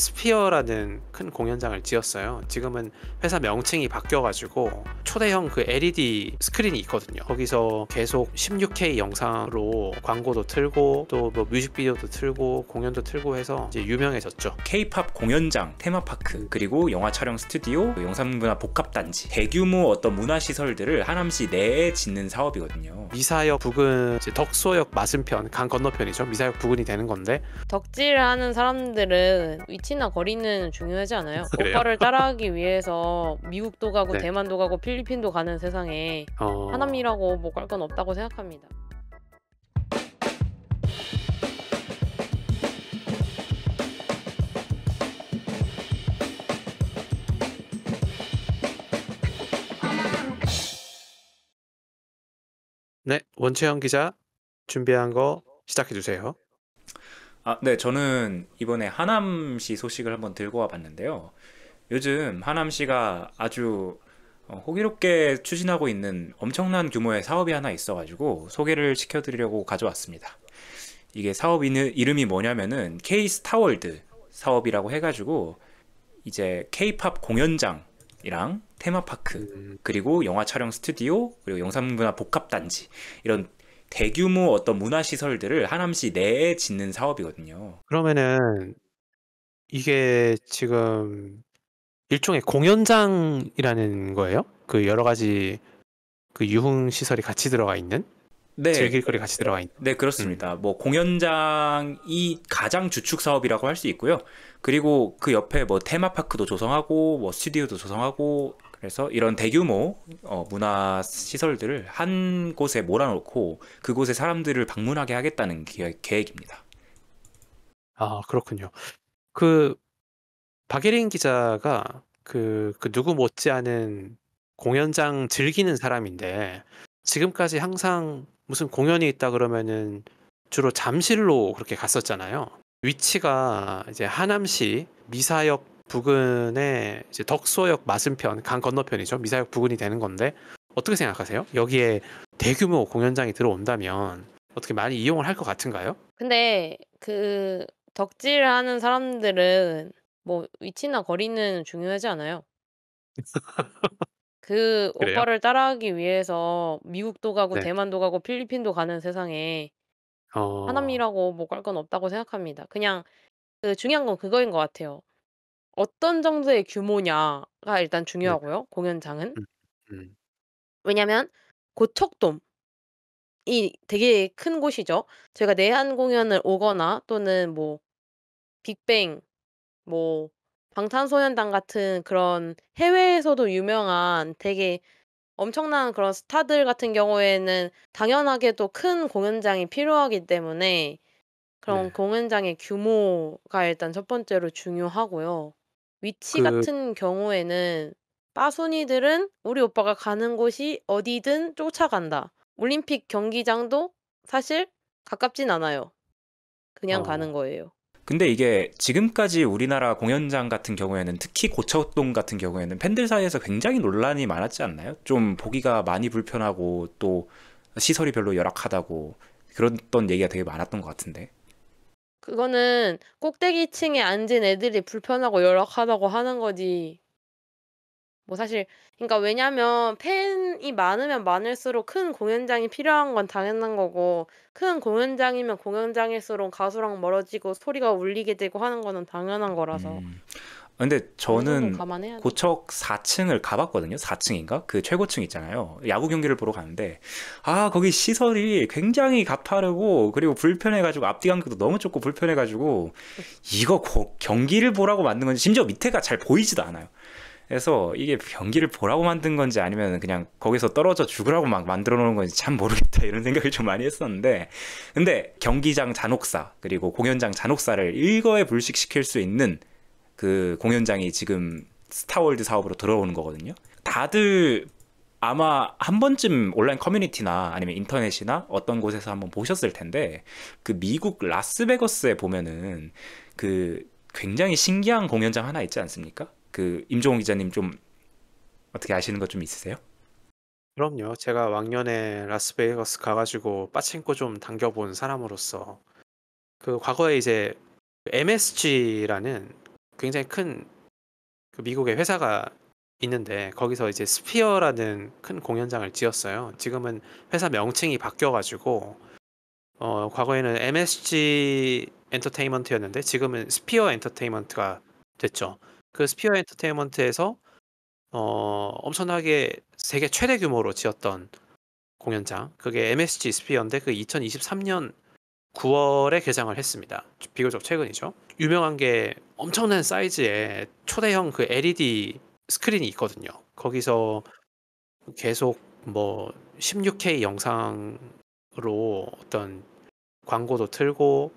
스피어라는 큰 공연장을 지었어요. 지금은 회사 명칭이 바뀌어가지고 초대형 그 LED 스크린이 있거든요. 거기서 계속 16K 영상으로 광고도 틀고 또 뭐 뮤직비디오도 틀고 공연도 틀고 해서 이제 유명해졌죠. K-팝 공연장, 테마파크, 그리고 영화 촬영 스튜디오, 영상문화 복합단지, 대규모 어떤 문화시설들을 하남시 내에 짓는 사업이거든요. 미사역 부근, 이제 덕소역 맞은편, 강 건너편이죠. 미사역 부근이 되는 건데 덕질하는 사람들은 위치나 거리는 중요하지 않아요. 그래요? 오빠를 따라하기 위해서 미국도 가고 네. 대만도 가고 필리핀도 가는 세상에 하남이라고 뭐 갈 건 없다고 생각합니다. 네, 원채영 기자 준비한 거 시작해 주세요. 네, 저는 이번에 하남시 소식을 한번 들고 와 봤는데요. 요즘 하남시가 아주 호기롭게 추진하고 있는 엄청난 규모의 사업이 하나 있어가지고 소개를 시켜드리려고 가져왔습니다. 이게 사업 이름이 뭐냐면은 K-스타월드 사업이라고 해가지고 이제 K-팝 공연장이랑 테마파크, 그리고 영화 촬영 스튜디오, 그리고 영상문화 복합단지, 이런 대규모 어떤 문화시설들을 하남시 내에 짓는 사업이거든요. 그러면은 이게 지금 일종의 공연장이라는 거예요? 그 여러 가지 그 유흥 시설이 같이 들어가 있는? 네, 즐길 거리 같이 들어가 있는. 네, 그렇습니다. 뭐 공연장이 가장 주축 사업이라고 할 수 있고요. 그리고 그 옆에 뭐 테마파크도 조성하고 뭐 스튜디오도 조성하고, 그래서 이런 대규모 문화 시설들을 한 곳에 몰아놓고 그곳에 사람들을 방문하게 하겠다는 계획입니다. 아, 그렇군요. 그 박예린 기자가 그 누구 못지않은 공연장 즐기는 사람인데 지금까지 항상 무슨 공연이 있다 그러면은 주로 잠실로 그렇게 갔었잖아요. 위치가 이제 하남시 미사역 부근에 이제 덕소역 맞은편, 강 건너편이죠. 미사역 부근이 되는 건데 어떻게 생각하세요? 여기에 대규모 공연장이 들어온다면 어떻게 많이 이용을 할 것 같은가요? 근데 그 덕질하는 사람들은 뭐 위치나 거리는 중요하지 않아요. 그 그래요? 오빠를 따라하기 위해서 미국도 가고 네. 대만도 가고 필리핀도 가는 세상에 어, 하남이라고 뭐 갈 건 없다고 생각합니다. 그냥 그 중요한 건 그거인 것 같아요. 어떤 정도의 규모냐가 일단 네. 중요하고요, 공연장은. 음, 음, 왜냐면 고척돔이 되게 큰 곳이죠. 저희가 내한 공연을 오거나 또는 뭐 빅뱅, 뭐 방탄소년단 같은 그런 해외에서도 유명한 되게 엄청난 그런 스타들 같은 경우에는 당연하게도 큰 공연장이 필요하기 때문에 그런 네. 공연장의 규모가 일단 첫 번째로 중요하고요. 위치 그 같은 경우에는 빠순이들은 우리 오빠가 가는 곳이 어디든 쫓아간다. 올림픽 경기장도 사실 가깝진 않아요. 그냥 가는 어, 거예요. 근데 이게 지금까지 우리나라 공연장 같은 경우에는, 특히 고척동 같은 경우에는 팬들 사이에서 굉장히 논란이 많았지 않나요? 좀 보기가 많이 불편하고 또 시설이 별로 열악하다고 그랬던 얘기가 되게 많았던 것 같은데. 그거는 꼭대기층에 앉은 애들이 불편하고 열악하다고 하는 거지. 뭐 사실 그러니까 왜냐면 팬이 많으면 많을수록 큰 공연장이 필요한 건 당연한 거고 큰 공연장이면 공연장일수록 가수랑 멀어지고 소리가 울리게 되고 하는 거는 당연한 거라서 음. 근데 어느 정도는 저는 감안해야죠. 고척 4층을 가봤거든요. 4층인가? 그 최고층 있잖아요. 야구 경기를 보러 가는데, 거기 시설이 굉장히 가파르고, 그리고 불편해가지고, 앞뒤 간격도 너무 좁고 불편해가지고, 이거 경기를 보라고 만든 건지, 심지어 밑에가 잘 보이지도 않아요. 그래서 이게 경기를 보라고 만든 건지 아니면 그냥 거기서 떨어져 죽으라고 막 만들어 놓은 건지 참 모르겠다, 이런 생각을 좀 많이 했었는데, 근데 경기장 잔혹사, 그리고 공연장 잔혹사를 일거에 불식시킬 수 있는 그 공연장이 지금 스타월드 사업으로 들어오는 거거든요. 다들 아마 한 번쯤 온라인 커뮤니티나 아니면 인터넷이나 어떤 곳에서 한번 보셨을 텐데, 그 미국 라스베거스에 보면은 그 굉장히 신기한 공연장 하나 있지 않습니까? 그 임종호 기자님 좀 어떻게 아시는 것 좀 있으세요? 그럼요. 제가 왕년에 라스베이거스 가가지고 빠칭코 좀 당겨본 사람으로서 그 과거에 이제 MSG라는 굉장히 큰 그 미국의 회사가 있는데 거기서 이제 스피어라는 큰 공연장을 지었어요. 지금은 회사 명칭이 바뀌어가지고 과거에는 MSG 엔터테인먼트였는데 지금은 스피어 엔터테인먼트가 됐죠. 그 스피어 엔터테인먼트에서 엄청나게 세계 최대 규모로 지었던 공연장, 그게 MSG 스피어인데 그 2023년 9월에 개장을 했습니다. 비교적 최근이죠. 유명한 게 엄청난 사이즈의 초대형 그 LED 스크린이 있거든요. 거기서 계속 뭐 16K 영상으로 어떤 광고도 틀고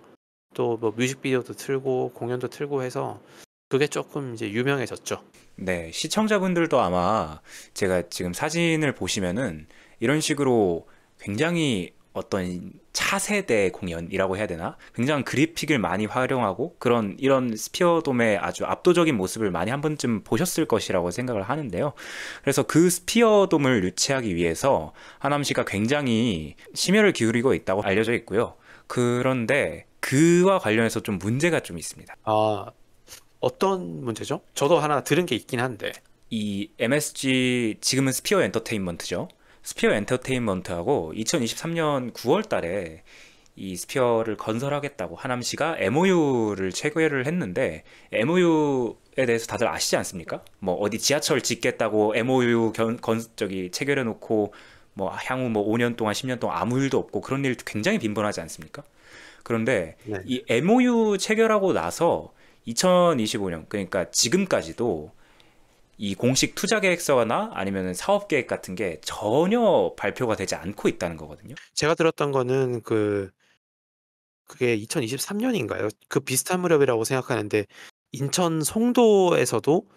또 뭐 뮤직비디오도 틀고 공연도 틀고 해서 그게 조금 이제 유명해졌죠. 네, 시청자분들도 아마 제가 지금 사진을 보시면은 이런 식으로 굉장히 어떤 차세대 공연이라고 해야 되나? 굉장히 그래픽을 많이 활용하고 그런 이런 스피어돔의 아주 압도적인 모습을 많이 한 번쯤 보셨을 것이라고 생각을 하는데요. 그래서 그 스피어돔을 유치하기 위해서 하남시가 굉장히 심혈을 기울이고 있다고 알려져 있고요. 그런데 그와 관련해서 좀 문제가 좀 있습니다. 아, 어떤 문제죠? 저도 하나 들은 게 있긴 한데. 이 MSG 지금은 스피어 엔터테인먼트죠. 스피어 엔터테인먼트하고 2023년 9월 달에 이 스피어를 건설하겠다고 하남시가 MOU를 체결을 했는데 MOU에 대해서 다들 아시지 않습니까? 뭐 어디 지하철 짓겠다고 MOU 체결해 놓고 뭐 향후 뭐 5년 동안 10년 동안 아무 일도 없고 그런 일 굉장히 빈번하지 않습니까? 그런데 네. 이 MOU 체결하고 나서 2025년 그러니까 지금까지도 이 공식 투자 계획서나 아니면 사업 계획 같은 게 전혀 발표가 되지 않고 있다는 거거든요. 제가 들었던 거는 그게 2023년인가요? 그 비슷한 무렵이라고 생각하는데 인천 송도에서도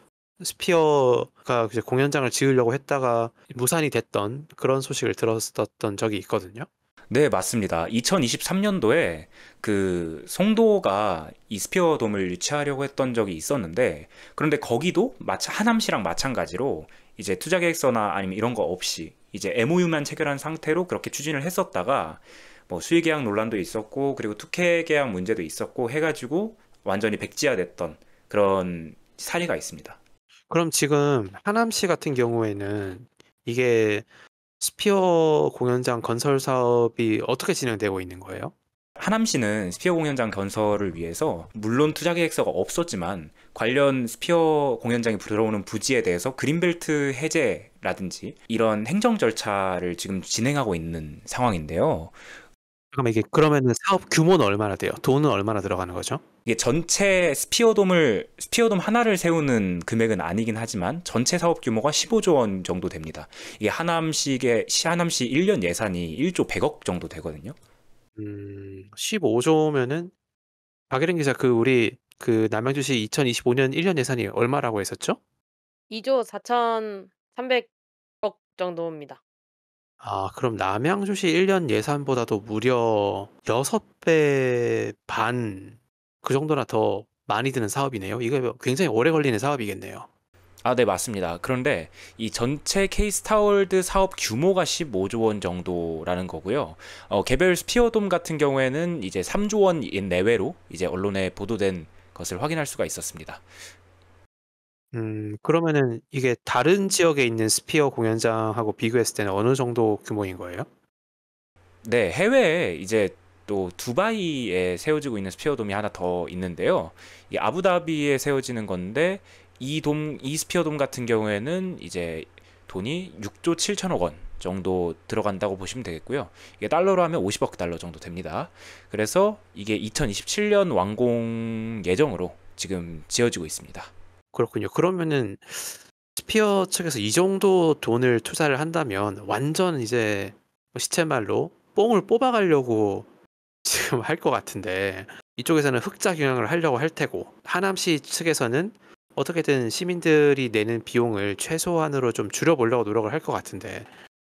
스피어가 이제 공연장을 지으려고 했다가 무산이 됐던 그런 소식을 들었었던 적이 있거든요. 네, 맞습니다. 2023년도에 그 송도가 이 스피어돔을 유치하려고 했던 적이 있었는데, 그런데 거기도 하남시랑 마찬가지로 이제 투자 계획서나 아니면 이런 거 없이 이제 MOU만 체결한 상태로 그렇게 추진을 했었다가 뭐 수의 계약 논란도 있었고 그리고 특혜 계약 문제도 있었고 해가지고 완전히 백지화됐던 그런 사례가 있습니다. 그럼 지금 하남시 같은 경우에는 이게 스피어 공연장 건설 사업이 어떻게 진행되고 있는 거예요? 하남시는 스피어 공연장 건설을 위해서 물론 투자 계획서가 없었지만 관련 스피어 공연장이 들어오는 부지에 대해서 그린벨트 해제라든지 이런 행정 절차를 지금 진행하고 있는 상황인데요. 잠깐만, 이게 그러면은 사업 규모는 얼마나 돼요? 돈은 얼마나 들어가는 거죠? 이게 전체 스피어돔 하나를 세우는 금액은 아니긴 하지만 전체 사업 규모가 15조 원 정도 됩니다. 이게 하남시 1년 예산이 1조 100억 정도 되거든요. 15조면은 박예린 기자, 우리 남양주시 2025년 1년 예산이 얼마라고 했었죠? 2조 4,300억 정도입니다. 아, 그럼 남양주시 1년 예산보다도 무려 6배 반 그 정도나 더 많이 드는 사업이네요. 이거 굉장히 오래 걸리는 사업이겠네요. 아, 네, 맞습니다. 그런데 이 전체 K스타월드 사업 규모가 15조 원 정도라는 거고요. 개별 스피어돔 같은 경우에는 이제 3조 원 내외로 이제 언론에 보도된 것을 확인할 수가 있었습니다. 그러면은 이게 다른 지역에 있는 스피어 공연장하고 비교했을 때는 어느 정도 규모인 거예요? 네, 해외에 이제 또 두바이에 세워지고 있는 스피어돔이 하나 더 있는데요. 이 아부다비에 세워지는 건데 이 스피어돔 같은 경우에는 이제 돈이 6조 7천억 원 정도 들어간다고 보시면 되겠고요. 이게 달러로 하면 50억 달러 정도 됩니다. 그래서 이게 2027년 완공 예정으로 지금 지어지고 있습니다. 그렇군요. 그러면은 스피어 측에서 이 정도 돈을 투자를 한다면 완전 이제 시쳇말로 뽕을 뽑아가려고 지금 할 것 같은데, 이쪽에서는 흑자 경영을 하려고 할 테고 하남시 측에서는 어떻게든 시민들이 내는 비용을 최소한으로 좀 줄여보려고 노력을 할 것 같은데,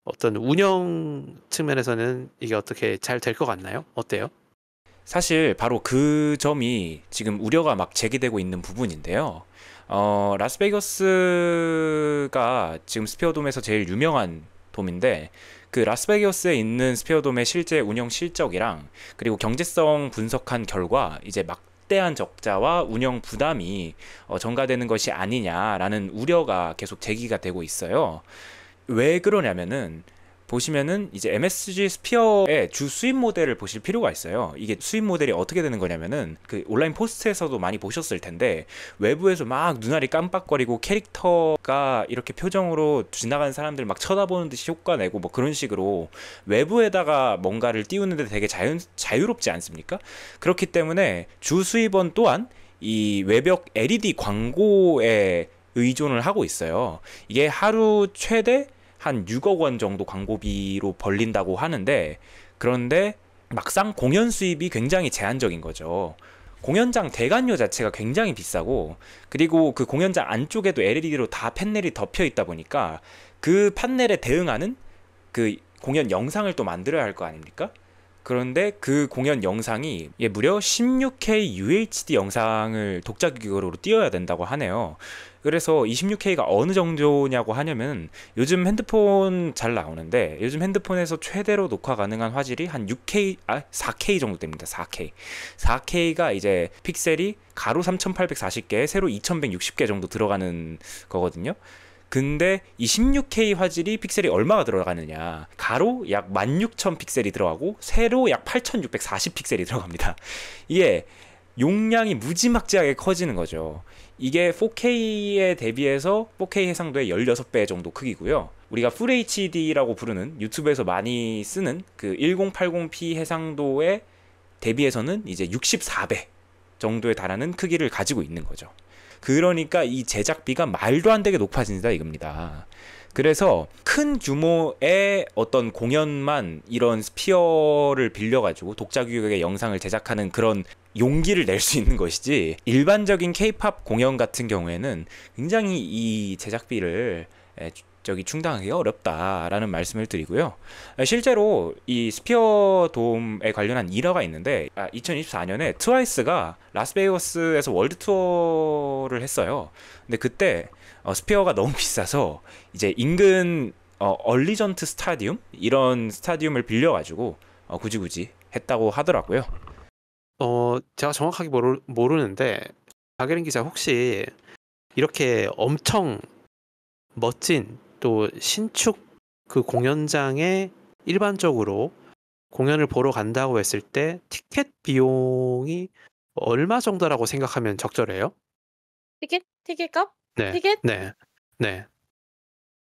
어떤 운영 측면에서는 이게 어떻게 잘 될 것 같나요? 어때요? 사실 바로 그 점이 지금 우려가 막 제기되고 있는 부분인데요. 라스베이거스가 지금 스피어돔에서 제일 유명한 돔인데 그 라스베이거스에 있는 스피어돔의 실제 운영 실적이랑 그리고 경제성 분석한 결과 이제 막 막대한 적자와 운영 부담이 전가되는 것이 아니냐라는 우려가 계속 제기가 되고 있어요. 왜 그러냐면은 보시면은 이제 MSG 스피어의 주 수입 모델을 보실 필요가 있어요. 이게 수입 모델이 어떻게 되는 거냐면은 그 온라인 포스트에서도 많이 보셨을 텐데 외부에서 막 눈알이 깜빡거리고 캐릭터가 이렇게 표정으로 지나가는 사람들 막 쳐다보는 듯이 효과 내고 뭐 그런 식으로 외부에다가 뭔가를 띄우는데 되게 자유롭지 않습니까? 그렇기 때문에 주 수입원 또한 이 외벽 LED 광고에 의존을 하고 있어요. 이게 하루 최대 한 6억 원 정도 광고비로 벌린다고 하는데, 그런데 막상 공연 수입이 굉장히 제한적인 거죠. 공연장 대관료 자체가 굉장히 비싸고, 그리고 그 공연장 안쪽에도 LED로 다 판넬이 덮여 있다 보니까 그 판넬에 대응하는 그 공연 영상을 또 만들어야 할 거 아닙니까? 그런데 그 공연 영상이 무려 16K UHD 영상을 독자 규격으로 띄워야 된다고 하네요. 그래서 26K가 어느 정도냐고 하냐면 요즘 핸드폰 잘 나오는데 요즘 핸드폰에서 최대로 녹화 가능한 화질이 한 4K 정도 됩니다. 4K가 이제 픽셀이 가로 3840개, 세로 2160개 정도 들어가는 거거든요. 근데 이 16K 화질이 픽셀이 얼마가 들어가느냐, 가로 약 16,000 픽셀이 들어가고 세로 약 8,640 픽셀이 들어갑니다. 이게 용량이 무지막지하게 커지는 거죠. 이게 4K에 대비해서 4K 해상도의 16배 정도 크기고요. 우리가 풀 HD라고 부르는 유튜브에서 많이 쓰는 그 1080p 해상도에 대비해서는 이제 64배 정도에 달하는 크기를 가지고 있는 거죠. 그러니까 이 제작비가 말도 안 되게 높아진다 이겁니다. 그래서 큰 규모의 어떤 공연만 이런 스피어를 빌려가지고 독자 규격의 영상을 제작하는 그런 용기를 낼 수 있는 것이지, 일반적인 K-팝 공연 같은 경우에는 굉장히 이 제작비를 충당하기가 어렵다라는 말씀을 드리고요. 실제로 이 스피어 돔에 관련한 일화가 있는데 2024년에 트와이스가 라스베이거스에서 월드 투어를 했어요. 근데 그때 스피어가 너무 비싸서 이제 인근 얼리전트 스타디움 이런 스타디움을 빌려가지고 굳이 했다고 하더라고요. 제가 정확하게 모르는데 박예린 기자 혹시 이렇게 엄청 멋진 또 신축 그 공연장에 일반적으로 공연을 보러 간다고 했을 때 티켓 비용이 얼마 정도라고 생각하면 적절해요? 티켓값? 네. 티켓? 네.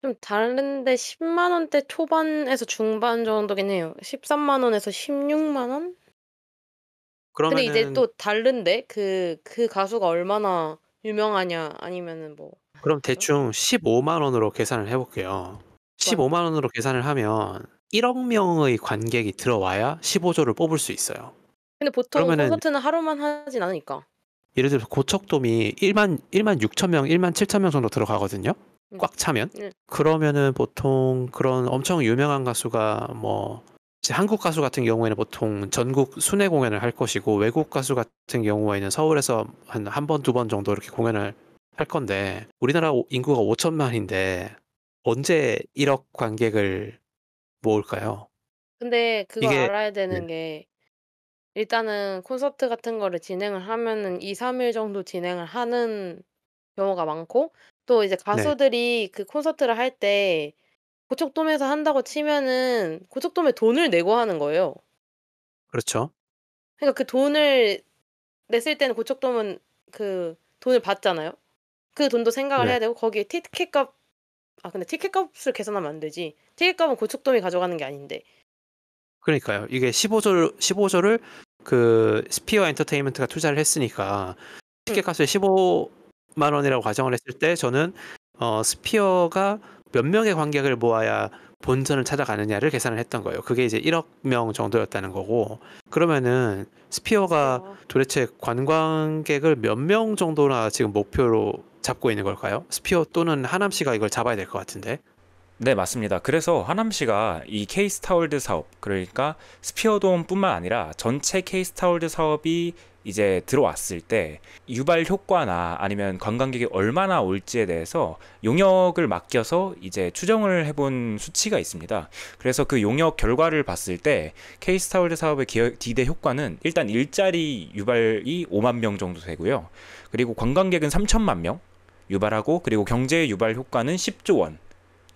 좀 다른데 10만 원대 초반에서 중반 정도긴 해요. 13만 원에서 16만 원? 근데 이제 그러면은 또 다른데 그 가수가 얼마나 유명하냐 아니면은 뭐 그럼 그죠? 대충 15만 원으로 계산을 해볼게요. 15만 원으로 계산을 하면 1억 명의 관객이 들어와야 15조를 뽑을 수 있어요. 근데 보통 그러면은 콘서트는 하루만 하진 않으니까. 예를 들어서 고척돔이 1만 6천 명, 1만 7천 명 정도 들어가거든요. 꽉 차면. 그러면은 보통 그런 엄청 유명한 가수가 뭐 이제 한국 가수 같은 경우에는 보통 전국 순회 공연을 할 것이고, 외국 가수 같은 경우에는 서울에서 한 번, 두 번 정도 이렇게 공연을 할 건데, 우리나라 인구가 5천만인데 언제 1억 관객을 모을까요? 근데 그거 이게 알아야 되는 게 일단은 콘서트 같은 거를 진행을 하면은 2-3일 정도 진행을 하는 경우가 많고, 또 이제 가수들이 그 콘서트를 할 때 고척돔에서 한다고 치면은 고척돔에 돈을 내고 하는 거예요. 그렇죠. 그러니까 그 돈을 냈을 때는 고척돔은 그 돈을 받잖아요. 그 돈도 생각을 해야 되고 거기에 티켓값, 근데 티켓값을 계산하면 안 되지. 티켓값은 고척돔이 가져가는 게 아닌데. 그러니까요. 이게 15조를 그 스피어 엔터테인먼트가 투자를 했으니까 티켓 값을 15만 원이라고 가정을 했을 때 저는 스피어가 몇 명의 관객을 모아야 본전을 찾아가느냐를 계산을 했던 거예요. 그게 이제 1억 명 정도였다는 거고, 그러면은 스피어가 도대체 관광객을 몇 명 정도나 지금 목표로 잡고 있는 걸까요? 스피어 또는 하남시가 이걸 잡아야 될 것 같은데. 네, 맞습니다. 그래서 하남시가 이 K스타월드 사업, 그러니까 스피어돔뿐만 아니라 전체 K스타월드 사업이 이제 들어왔을 때 유발 효과나 아니면 관광객이 얼마나 올지에 대해서 용역을 맡겨서 이제 추정을 해본 수치가 있습니다. 그래서 그 용역 결과를 봤을 때 K스타월드 사업의 기대 효과는 일단 일자리 유발이 5만 명 정도 되고요. 그리고 관광객은 3천만 명 유발하고, 그리고 경제 유발 효과는 10조 원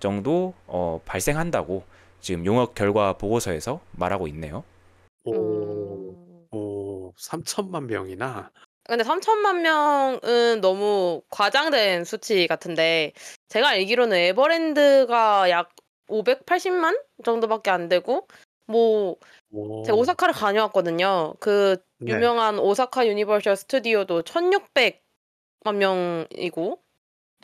정도 발생한다고 지금 용역 결과 보고서에서 말하고 있네요. 오, 음. 오, 3천만 명이나. 근데 3천만 명은 너무 과장된 수치 같은데, 제가 알기로는 에버랜드가 약 580만 정도밖에 안 되고, 뭐 제가 오, 오사카를 다녀왔거든요. 그 네. 유명한 오사카 유니버셜 스튜디오도 1600만 명이고,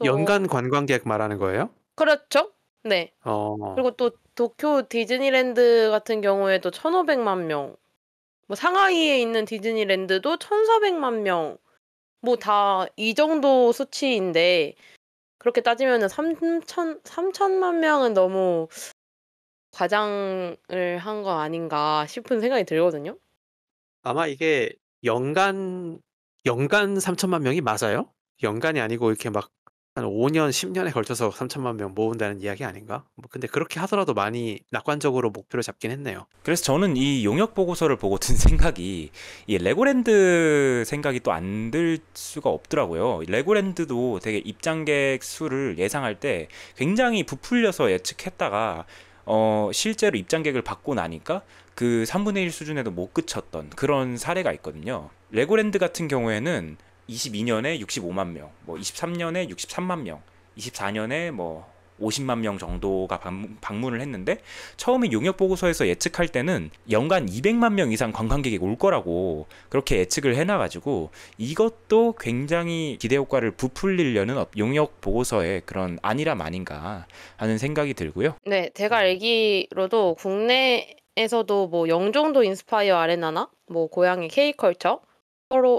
연간 또 관광객 말하는 거예요? 그렇죠? 네. 어, 그리고 또 도쿄 디즈니랜드 같은 경우에도 1,500만 명, 뭐 상하이에 있는 디즈니랜드도 1,400만 명, 뭐 다 이 정도 수치인데, 그렇게 따지면은 3천만 명은 너무 과장을 한 거 아닌가 싶은 생각이 들거든요. 아마 이게 연간 3천만 명이 맞아요? 연간이 아니고 이렇게 막 한 5년, 10년에 걸쳐서 3천만 명 모은다는 이야기 아닌가? 뭐 근데 그렇게 하더라도 많이 낙관적으로 목표를 잡긴 했네요. 그래서 저는 이 용역 보고서를 보고 든 생각이, 이 레고랜드 생각이 또 안 들 수가 없더라고요. 레고랜드도 되게 입장객 수를 예상할 때 굉장히 부풀려서 예측했다가 실제로 입장객을 받고 나니까 그 3분의 1 수준에도 못 그쳤던 그런 사례가 있거든요. 레고랜드 같은 경우에는 22년에 65만 명, 뭐 23년에 63만 명, 24년에 뭐 50만 명 정도가 방문을 했는데, 처음에 용역 보고서에서 예측할 때는 연간 200만 명 이상 관광객이 올 거라고 그렇게 예측을 해놔가지고, 이것도 굉장히 기대 효과를 부풀리려는 용역 보고서의 그런 안일함 아닌가 하는 생각이 들고요. 네, 제가 알기로도 국내에서도 뭐 영종도 인스파이어 아레나나 뭐 고양이 K컬처,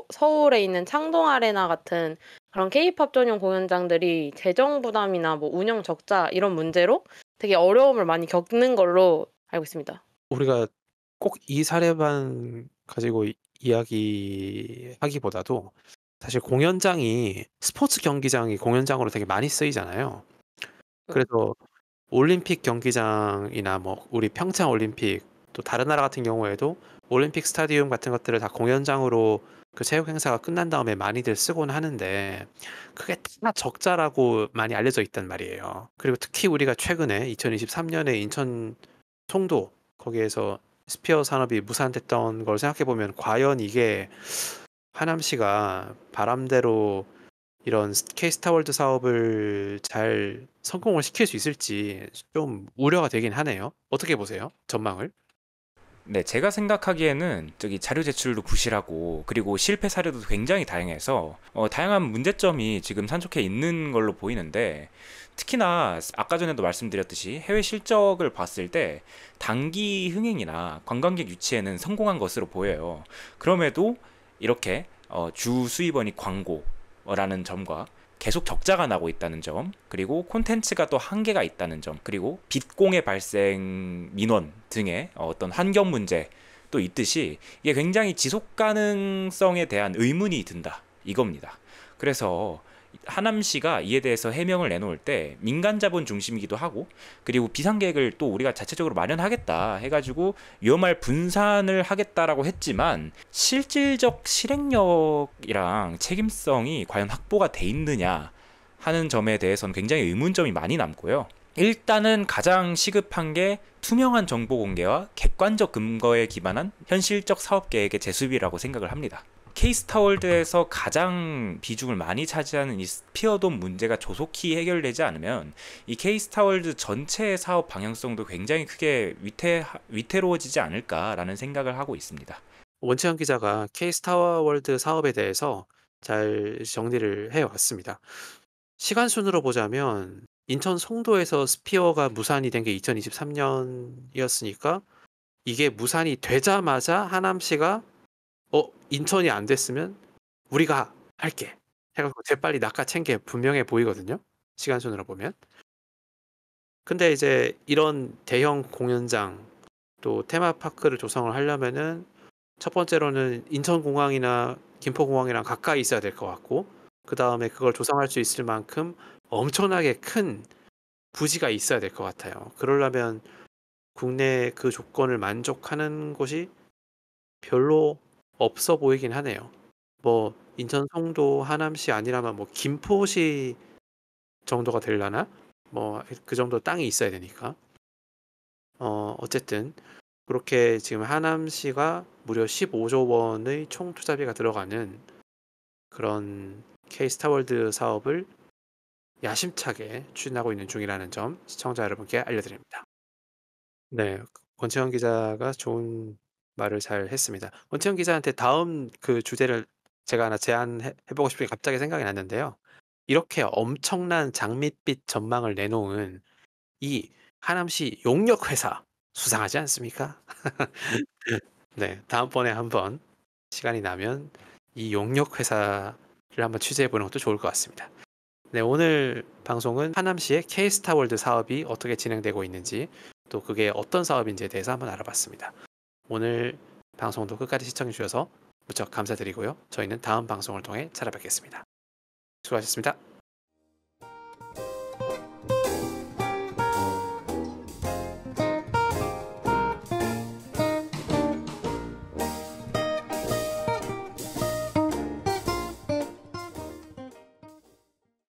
서울에 있는 창동 아레나 같은 그런 K-팝 전용 공연장들이 재정 부담이나 뭐 운영 적자 이런 문제로 되게 어려움을 많이 겪는 걸로 알고 있습니다. 우리가 꼭 이 사례만 가지고 이야기하기보다도 사실 공연장이 스포츠 경기장이 공연장으로 되게 많이 쓰이잖아요. 그래서 올림픽 경기장이나 뭐 우리 평창 올림픽, 또 다른 나라 같은 경우에도 올림픽 스타디움 같은 것들을 다 공연장으로 그 체육 행사가 끝난 다음에 많이들 쓰곤 하는데, 그게 다 적자라고 많이 알려져 있단 말이에요. 그리고 특히 우리가 최근에 2023년에 인천 송도 거기에서 스피어 산업이 무산됐던 걸 생각해 보면, 과연 이게 하남시가 바람대로 이런 K스타월드 사업을 잘 성공을 시킬 수 있을지 좀 우려가 되긴 하네요. 어떻게 보세요? 전망을? 네, 제가 생각하기에는 저기 자료 제출도 부실하고, 그리고 실패 사례도 굉장히 다양해서 다양한 문제점이 지금 산적해 있는 걸로 보이는데, 특히나 아까 전에도 말씀드렸듯이 해외 실적을 봤을 때 단기 흥행이나 관광객 유치에는 성공한 것으로 보여요. 그럼에도 이렇게 주 수입원이 광고라는 점과 계속 적자가 나고 있다는 점, 그리고 콘텐츠가 또 한계가 있다는 점, 그리고 빚공의 발생 민원 등의 어떤 환경 문제 또 있듯이, 이게 굉장히 지속 가능성에 대한 의문이 든다 이겁니다. 그래서 하남시가 이에 대해서 해명을 내놓을 때 민간 자본 중심이기도 하고, 그리고 비상계획을 또 우리가 자체적으로 마련하겠다 해가지고 위험할 분산을 하겠다라고 했지만, 실질적 실행력이랑 책임성이 과연 확보가 돼 있느냐 하는 점에 대해서는 굉장히 의문점이 많이 남고요. 일단은 가장 시급한 게 투명한 정보 공개와 객관적 근거에 기반한 현실적 사업 계획의 제수비라고 생각을 합니다. K스타월드에서 가장 비중을 많이 차지하는 이 스피어돔 문제가 조속히 해결되지 않으면 이 K스타월드 전체의 사업 방향성도 굉장히 크게 위태로워지지 않을까라는 생각을 하고 있습니다. 원채현 기자가 K스타월드 사업에 대해서 잘 정리를 해왔습니다. 시간 순으로 보자면 인천 송도에서 스피어가 무산이 된 게 2023년이었으니까, 이게 무산이 되자마자 하남시가 인천이 안 됐으면 우리가 할게 해갖고 재빨리 낚아챈 게 분명해 보이거든요, 시간 순으로 보면. 근데 이제 이런 대형 공연장 또 테마파크를 조성을 하려면은 첫 번째로는 인천공항이나 김포공항이랑 가까이 있어야 될 것 같고, 그 다음에 그걸 조성할 수 있을 만큼 엄청나게 큰 부지가 있어야 될 것 같아요. 그러려면 국내 그 조건을 만족하는 곳이 별로 없어 보이긴 하네요. 뭐 인천, 송도, 하남시 아니라면 뭐 김포시 정도가 되려나? 뭐 그 정도 땅이 있어야 되니까. 어쨌든 그렇게 지금 하남시가 무려 15조 원의 총 투자비가 들어가는 그런 K스타월드 사업을 야심차게 추진하고 있는 중이라는 점 시청자 여러분께 알려드립니다. 네, 권채원 기자가 좋은 말을 잘 했습니다. 권채원 기자한테 다음 그 주제를 제가 하나 제안해보고 싶은 게 갑자기 생각이 났는데요. 이렇게 엄청난 장밋빛 전망을 내놓은 이 하남시 용역회사 수상하지 않습니까? 네, 다음번에 한번 시간이 나면 이 용역회사를 한번 취재해보는 것도 좋을 것 같습니다. 네, 오늘 방송은 하남시의 K스타월드 사업이 어떻게 진행되고 있는지, 또 그게 어떤 사업인지에 대해서 한번 알아봤습니다. 오늘 방송도 끝까지 시청해 주셔서 무척 감사드리고요. 저희는 다음 방송을 통해 찾아뵙겠습니다. 수고하셨습니다.